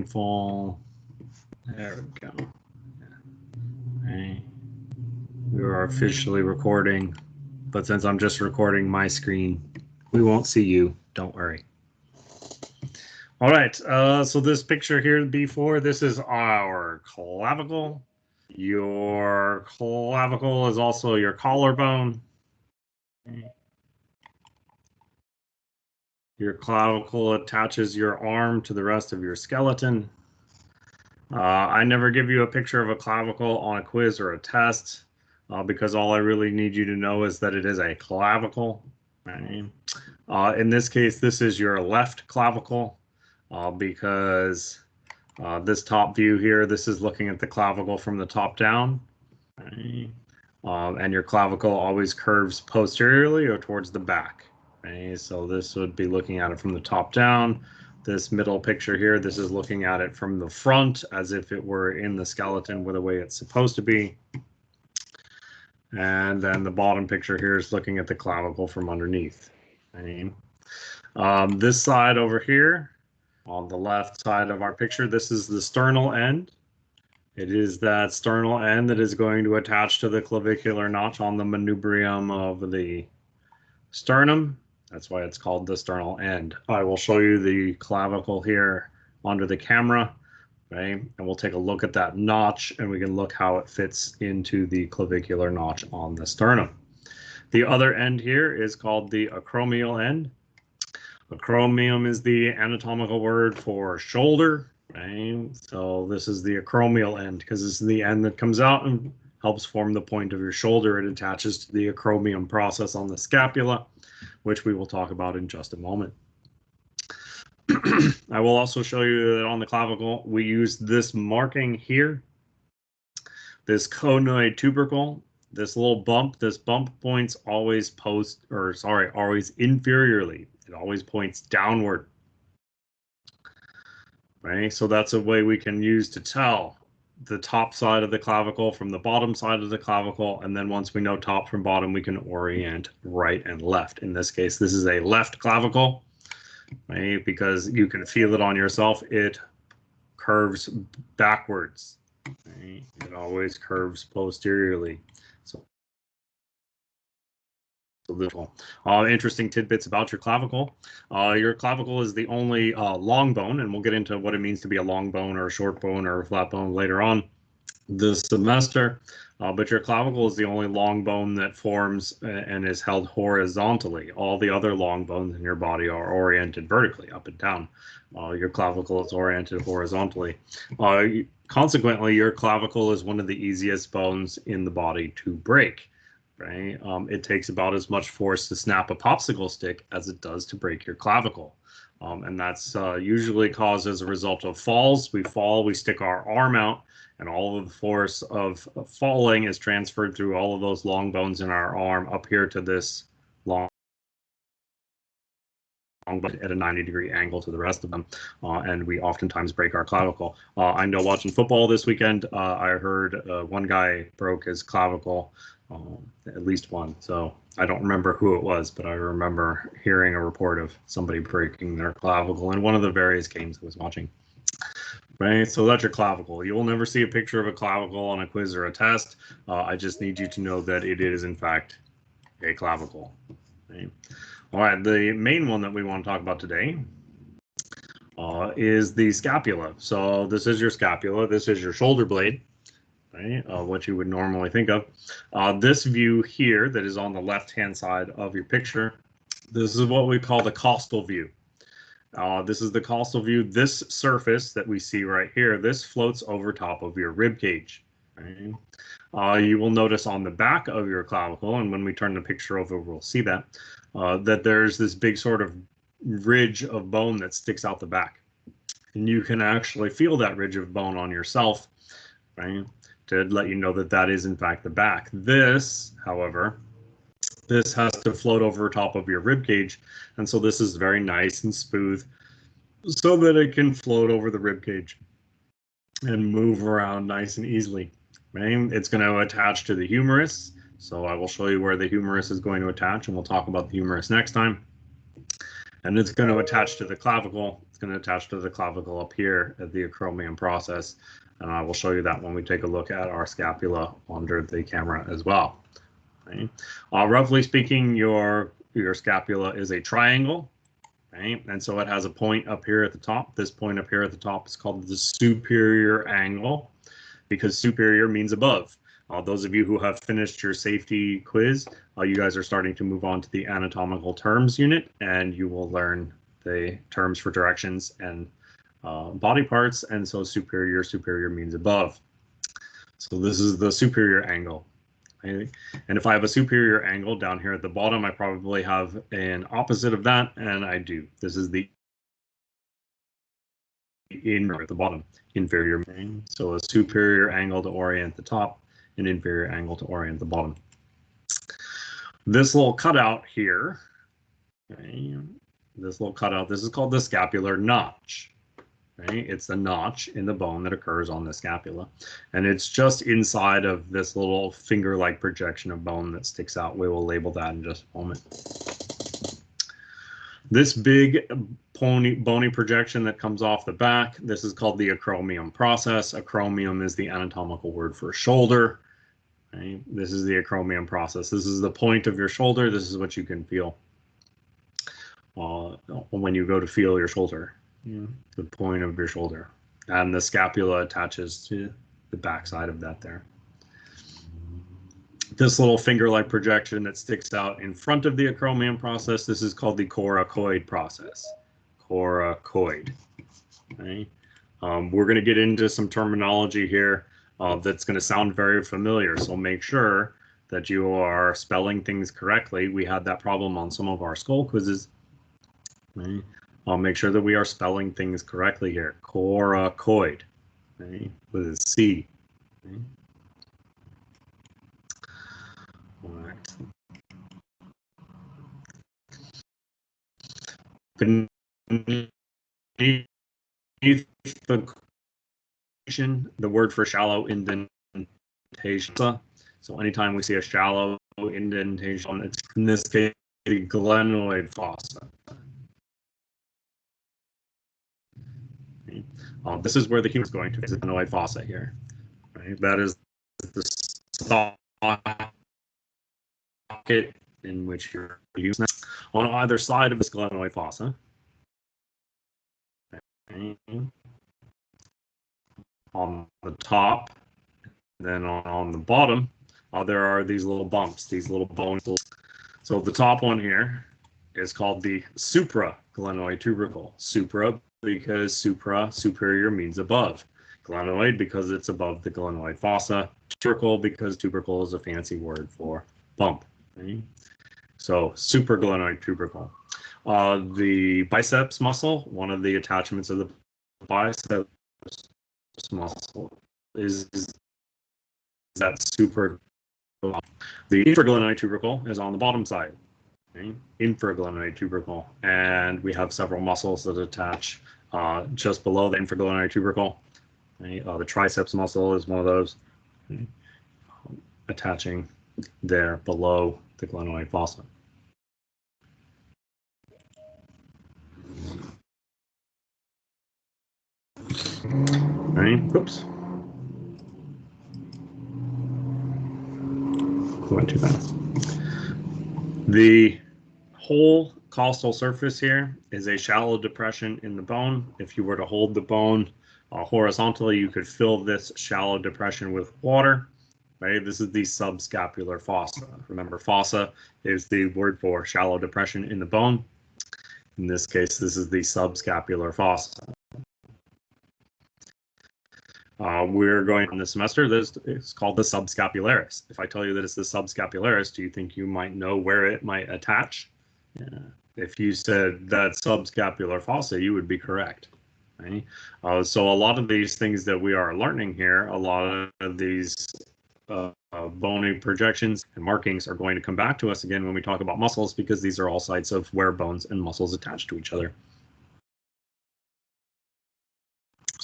full. There we go. Okay. We are officially recording, but since I'm just recording my screen, we won't see you. Don't worry. All right, so this picture here before, this is our clavicle. Your clavicle is also your collarbone. Your clavicle attaches your arm to the rest of your skeleton. I never give you a picture of a clavicle on a quiz or a test because all I really need you to know is that it is a clavicle. Right? In this case, this is your left clavicle because this top view here, this is looking at the clavicle from the top down. Right? And your clavicle always curves posteriorly or towards the back. Right? So this would be looking at it from the top down. This middle picture here, this is looking at it from the front as if it were in the skeleton with the way it's supposed to be. And then the bottom picture here is looking at the clavicle from underneath. Okay. This side over here, on the left side of our picture, this is the sternal end. It is that sternal end that is going to attach to the clavicular notch on the manubrium of the sternum. That's why it's called the sternal end. I will show you the clavicle here under the camera, okay? And we'll take a look at that notch and we can look how it fits into the clavicular notch on the sternum. The other end here is called the acromial end. Acromium is the anatomical word for shoulder, right? So this is the acromial end because this is the end that comes out and helps form the point of your shoulder. It attaches to the acromion process on the scapula, which we will talk about in just a moment. I will also show you that on the clavicle, we use this marking here, this conoid tubercle, this little bump. This bump points always always inferiorly. It always points downward. Right, so that's a way we can use to tell the top side of the clavicle from the bottom side of the clavicle, and then once we know top from bottom, we can orient right and left. In this case, this is a left clavicle, right? Because you can feel it on yourself. It curves backwards. Right? It always curves posteriorly. So interesting tidbits about your clavicle. Your clavicle is the only long bone, and we'll get into what it means to be a long bone or a short bone or a flat bone later on this semester. But your clavicle is the only long bone that forms and is held horizontally. All the other long bones in your body are oriented vertically, up and down. Your clavicle is oriented horizontally. Consequently, your clavicle is one of the easiest bones in the body to break. Right? It takes about as much force to snap a popsicle stick as it does to break your clavicle. And that's usually caused as a result of falls. We fall, we stick our arm out, and all of the force of falling is transferred through all of those long bones in our arm up here to this long bone at a 90-degree angle to the rest of them, and we oftentimes break our clavicle. I know watching football this weekend, I heard one guy broke his clavicle. At least one. So I don't remember who it was, but I remember hearing a report of somebody breaking their clavicle in one of the various games I was watching. Right, so that's your clavicle. You will never see a picture of a clavicle on a quiz or a test. I just need you to know that it is, in fact, a clavicle. Right. All right, the main one that we want to talk about today is the scapula. So this is your scapula. This is your shoulder blade. Right, what you would normally think of. This view here that is on the left-hand side of your picture, this is what we call the costal view. This is the costal view. This surface that we see right here, this floats over top of your rib cage. Right? You will notice on the back of your clavicle, and when we turn the picture over, we'll see that, that there's this big sort of ridge of bone that sticks out the back. And you can actually feel that ridge of bone on yourself, right? To let you know that that is in fact the back. This, however, this has to float over top of your rib cage, and so this is very nice and smooth so that it can float over the rib cage and move around nice and easily. Right? It's going to attach to the humerus, so I will show you where the humerus is going to attach, and we'll talk about the humerus next time. And it's going to attach to the clavicle. It's going to attach to the clavicle up here at the acromion process. And I will show you that when we take a look at our scapula under the camera as well. Okay. Roughly speaking, your scapula is a triangle. Okay. And so it has a point up here at the top. This point up here at the top is called the superior angle, because superior means above. Those of you who have finished your safety quiz, you guys are starting to move on to the anatomical terms unit, and you will learn the terms for directions and body parts. And so superior means above. So this is the superior angle. Okay? And if I have a superior angle down here at the bottom, I probably have an opposite of that, and I do. This is the at the bottom, inferior. So a superior angle to orient the top, an inferior angle to orient the bottom. This little cutout here, okay, this little cutout, this is called the scapular notch. Okay, it's the notch in the bone that occurs on the scapula, and it's just inside of this little finger-like projection of bone that sticks out. We will label that in just a moment. This big bony projection that comes off the back, this is called the acromion process. Acromion is the anatomical word for shoulder. Okay? This is the acromion process. This is the point of your shoulder. This is what you can feel when you go to feel your shoulder, the point of your shoulder. And the scapula attaches to the back side of that there. This little finger-like projection that sticks out in front of the acromion process, this is called the coracoid process. Coracoid. Okay. We're going to get into some terminology here that's going to sound very familiar, so make sure that you are spelling things correctly. We had that problem on some of our skull quizzes. Okay. Make sure that we are spelling things correctly here. Coracoid, okay, with a C. Okay. All right. Beneath the word for shallow indentation. So anytime we see a shallow indentation, it's in this case the glenoid fossa. Okay. This is where the human is going to visit the glenoid fossa here. Right? That is the socket in which you're using it. On either side of this glenoid fossa. Okay. On the top, then on the bottom, there are these little bumps, these little bones. So the top one here is called the supraglenoid tubercle. Supra because superior means above. Glenoid because it's above the glenoid fossa. Tubercle because tubercle is a fancy word for bump. Okay? So supraglenoid tubercle. The biceps muscle, one of the attachments of the biceps muscle is that super. The infraglenoid tubercle is on the bottom side. Okay? Infraglenoid tubercle, and we have several muscles that attach just below the infraglenoid tubercle. Okay? The triceps muscle is one of those, okay? Attaching there below the glenoid fossa. Right? Oops. Went too fast. The whole costal surface here is a shallow depression in the bone. If you were to hold the bone horizontally, you could fill this shallow depression with water. Right? This is the subscapular fossa. Remember, fossa is the word for shallow depression in the bone. In this case, this is the subscapular fossa. We're going on this semester. This is called the subscapularis. If I tell you that it's the subscapularis, do you think you might know where it might attach? Yeah. If you said that subscapular fossa, you would be correct. Right? So a lot of these things that we are learning here, a lot of these bony projections and markings are going to come back to us again when we talk about muscles, because these are all sites of where bones and muscles attach to each other.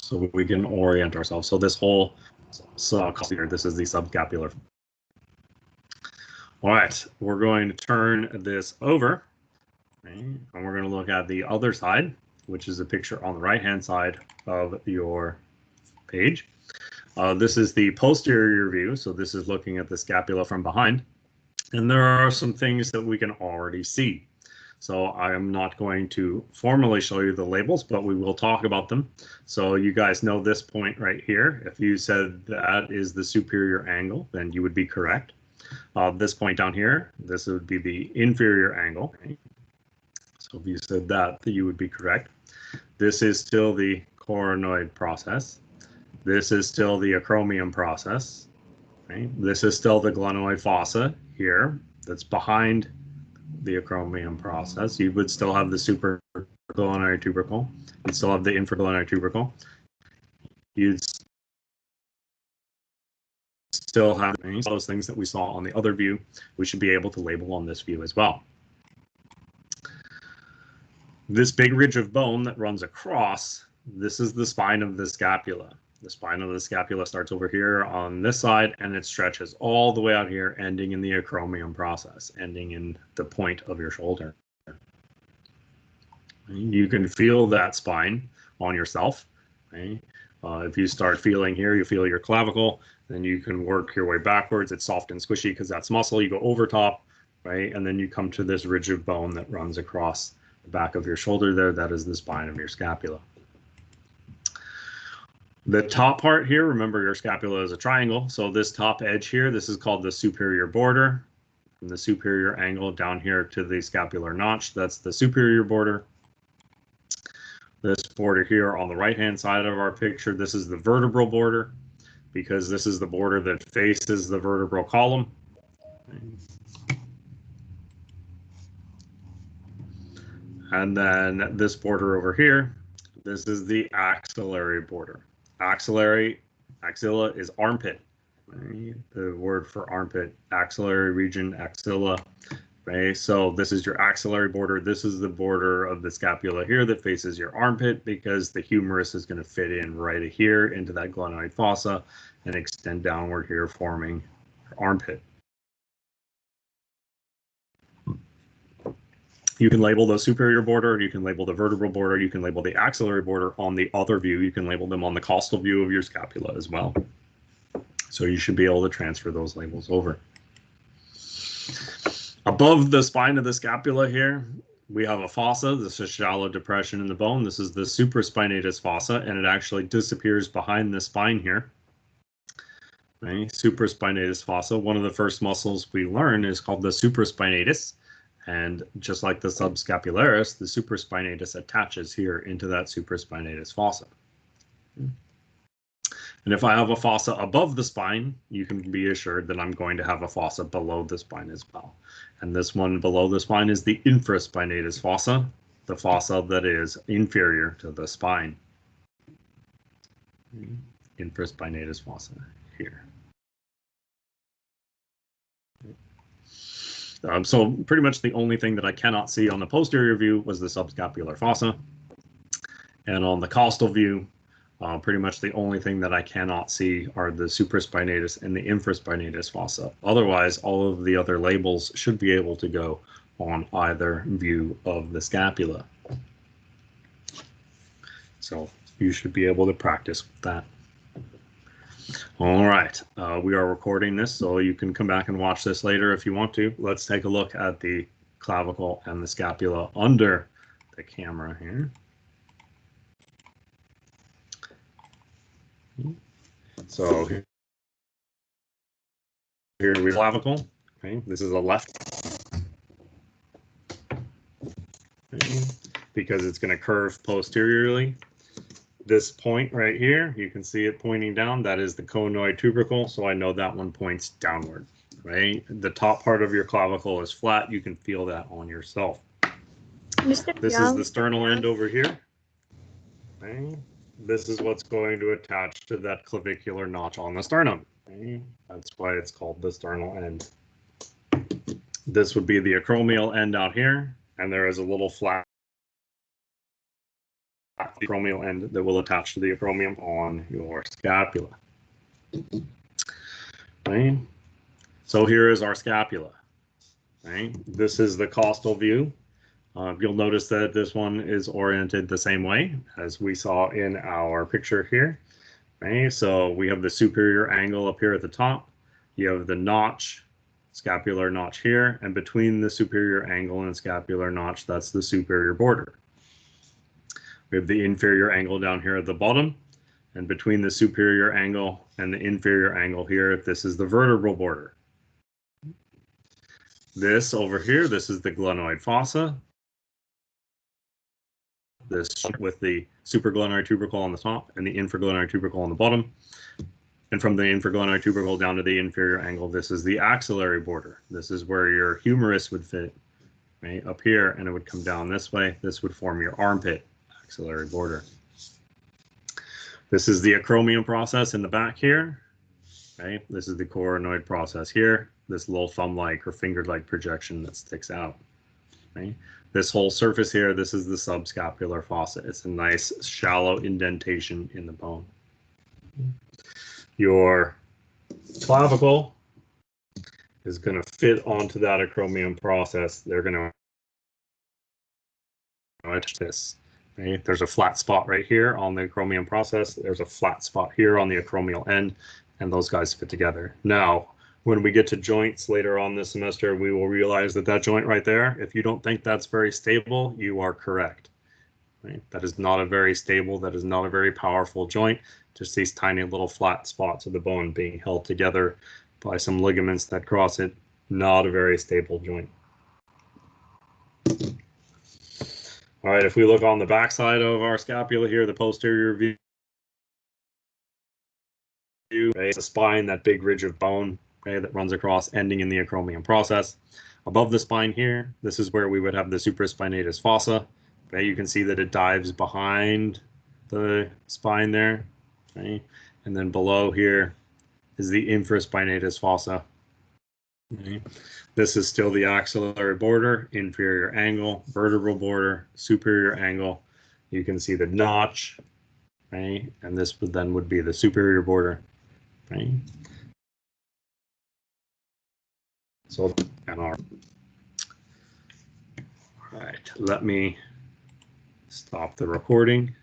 So we can orient ourselves. So this whole here, this is the subscapular. All right, we're going to turn this over, okay, and we're going to look at the other side. which is a picture on the right-hand side of your page. This is the posterior view, so this is looking at the scapula from behind. And there are some things that we can already see. So I am not going to formally show you the labels, but we will talk about them. So you guys know this point right here. If you said that is the superior angle, then you would be correct. This point down here, this would be the inferior angle. So if you said that, you would be correct. This is still the coronoid process. This is still the acromion process. Right? This is still the glenoid fossa here that's behind the acromion process. You would still have the supraglenoid tubercle. You'd still have the infraglenoid tubercle. You'd still have those things that we saw on the other view. We should be able to label on this view as well. This big ridge of bone that runs across, this is the spine of the scapula. The spine of the scapula starts over here on this side, and it stretches all the way out here, ending in the acromion process, ending in the point of your shoulder. You can feel that spine on yourself. Okay? If you start feeling here, you feel your clavicle, then you can work your way backwards. It's soft and squishy because that's muscle. You go over top, right? And then you come to this ridge of bone that runs across the back of your shoulder there. That is the spine of your scapula. The top part here, remember your scapula is a triangle. So this top edge here, this is called the superior border. From the superior angle down here to the scapular notch, that's the superior border. This border here on the right-hand side of our picture, this is the vertebral border, because this is the border that faces the vertebral column. And then this border over here, this is the axillary border. Axilla is armpit. Right? The word for armpit, axillary region, axilla. Right? So this is your axillary border. This is the border of the scapula here that faces your armpit, because the humerus is going to fit in right here into that glenoid fossa and extend downward here, forming your armpit. You can label the superior border, you can label the vertebral border, you can label the axillary border on the other view, you can label them on the costal view of your scapula as well. So you should be able to transfer those labels over. Above the spine of the scapula here, we have a fossa. This is a shallow depression in the bone. This is the supraspinatus fossa, and it actually disappears behind the spine here. Right? Supraspinatus fossa, one of the first muscles we learn is called the supraspinatus. And just like the subscapularis, the supraspinatus attaches here into that supraspinatus fossa. And if I have a fossa above the spine, you can be assured that I'm going to have a fossa below the spine as well. And this one below the spine is the infraspinatus fossa, the fossa that is inferior to the spine. Infraspinatus fossa here. So pretty much the only thing that I cannot see on the posterior view was the subscapular fossa. And on the costal view, pretty much the only thing that I cannot see are the supraspinatus and the infraspinatus fossa. Otherwise, all of the other labels should be able to go on either view of the scapula. So you should be able to practice with that. All right, we are recording this, so you can come back and watch this later if you want to. Let's take a look at the clavicle and the scapula under the camera here. So here we have clavicle. Okay, this is a left. Okay, because it's going to curve posteriorly. This point right here, you can see it pointing down. That is the conoid tubercle, so I know that one points downward. Right, the top part of your clavicle is flat. You can feel that on yourself. Mr. This is the sternal end over here. Okay. This is what's going to attach to that clavicular notch on the sternum. Okay. That's why it's called the sternal end. This would be the acromial end out here, and there is a little flat acromial end that will attach to the acromion on your scapula. Right. So here is our scapula. Right. This is the costal view. You'll notice that this one is oriented the same way as we saw in our picture here. Right? So we have the superior angle up here at the top. You have the notch, scapular notch here, and between the superior angle and scapular notch, that's the superior border. We have the inferior angle down here at the bottom, and between the superior angle and the inferior angle here, this is the vertebral border. This over here, this is the glenoid fossa. This with the supraglenoid tubercle on the top and the infraglenoid tubercle on the bottom. And from the infraglenoid tubercle down to the inferior angle, this is the axillary border. This is where your humerus would fit, right, up here, and it would come down this way. This would form your armpit, axillary border. This is the acromion process in the back here, right? This is the coronoid process here, this little thumb-like or finger-like projection that sticks out, right? This whole surface here, this is the subscapular fossa. It's a nice shallow indentation in the bone. Your clavicle is going to fit onto that acromion process. They're going to touch this. Right? There's a flat spot right here on the acromion process. There's a flat spot here on the acromial end, and those guys fit together. Now, when we get to joints later on this semester, we will realize that that joint right there, if you don't think that's very stable, you are correct. Right? That is not a very stable, that is not a very powerful joint. Just these tiny little flat spots of the bone being held together by some ligaments that cross it. Not a very stable joint. All right, if we look on the backside of our scapula here, the posterior view, right, the spine, that big ridge of bone, okay, that runs across, ending in the acromion process. Above the spine here, this is where we would have the supraspinatus fossa. Okay, you can see that it dives behind the spine there. Okay, and then below here is the infraspinatus fossa. Okay. This is still the axillary border, inferior angle, vertebral border, superior angle. You can see the notch, right? And this would be the superior border, right? So, and all right, let me stop the recording.